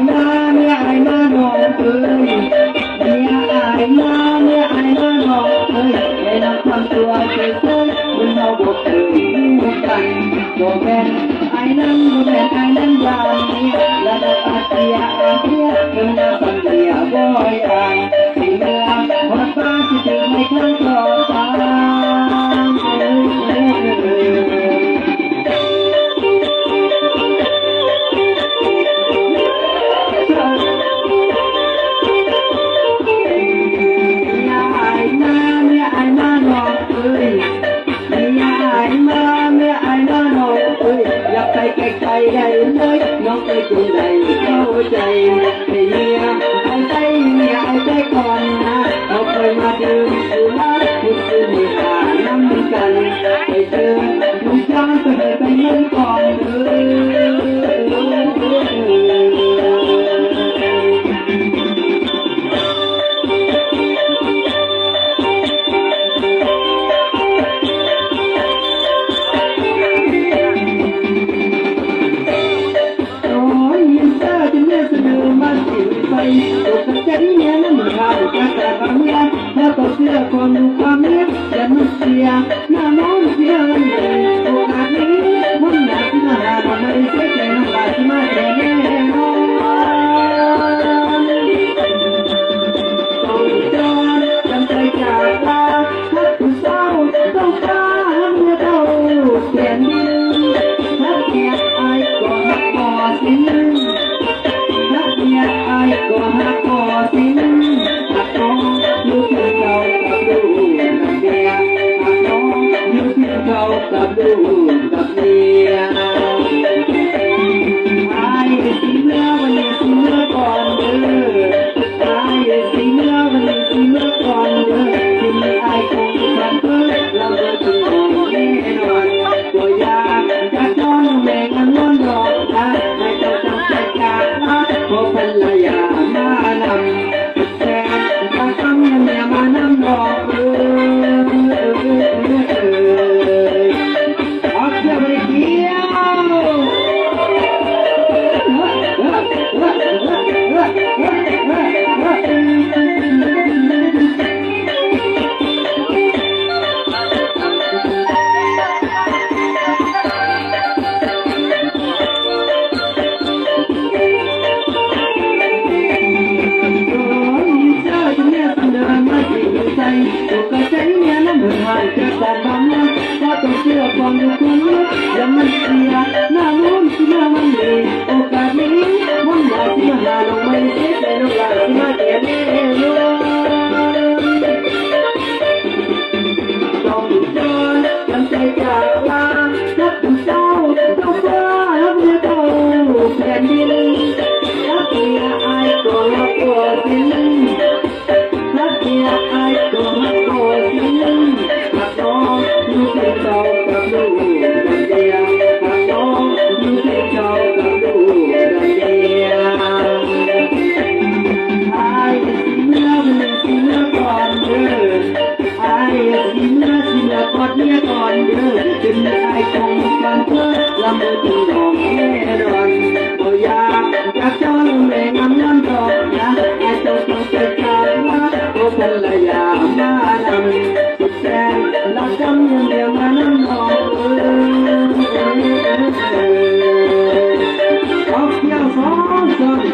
น้าเมียไอ้น้าน้องเอ้ยเมียไอ้น้าเมียไอ้น้าน้องเอ้ยไอ้น้าทำตัวเฉยๆมันเราบอกเคยรู้กันบอกแม่ไอ้นั่นบอกแม่ไอ้นั่นยามนี้แล้วก็อาเซียมันน่าสังเกียบ่อยอ่านสิ่งเมื่อวันฟ้าที่ถึงในครั้งต่อไปไกลๆได้เลยน้องไปจุดใดเข้าใจให้เมียเอาใจเมียเอาใจก่อนนะเราเคยมาดื่มสุราคุณซื้อมีหาน้ำกันไปเจอลุงช้างก็เลยไปเล่นก่อนแล้วก็เชื่อคนดูความเนี้ยจะมันเสียหน้าน้องเสียเงินเลยโอกาสนี้มันหนักหนาทำไมเสียใจน้ำตาที่มาแน่นอนต้องจอนจำใจจากลาทักผู้เศร้าต้องฟ้าเมื่อเท่าเปลี่ยนดินทักเมียไอ้ก็หักคอสิ้นทักเมียไอ้ก็หักคอสิ้นหักน้องอยู่ที่เรากับลูกกับเมียหักน้องอยู่ที่เรากับลูกกับเมียไอ้สิเมื่อวันนี้สิเมื่อก่อนเด้อไอ้สิเมื่อวันนี้สิเมื่อก่อนเด้อที่มีไอ้คงจะเพิ่มเราจะถึงแน่นอนตัวอยากจะนอนแม่งนอนรอนะให้เจ้าจำใจจากนะเพราะภรรยามานำแต่ถ้าทำยังไงมานำรอเอาเชื่อไปเกี่ยวจะแต่บำนักก็ต้องเชื่อฟังดูคุณอย่ามันเสียหน้านู้นที่หน้ามันดีโอกาสนี้มันมาที่มาหาลงไม่เสียใจลงหลังที่มาแก่แน่นอนต้องจนจำใจจากลาทักผู้เศร้าต้องฟ้าเมื่อเท่าแผ่นดินรักเมียไอ้ก็รักตัวสิ้นรักเมียไอ้ก็รักตัวสิ้นอยู่ที่เรากับลูกกับเมียหากน้องอยู่ที่เรากับลูกกับเมียไอ้สิเมื่อวันสิเมื่อก่อนเด้อไอ้สิเมื่อก่อนเมียก่อนเด้อถึงไอ้คงกันเพื่อละเมอถึงน้องแน่นอนก็อยากจ้องแม่งำน้ำดอกนะไอ้เจ้าต้องใจจากมาโอ้ภรรยามานำสุดแสนรักจำยังเดียวมาน้ำนองออกเที่ยวสอง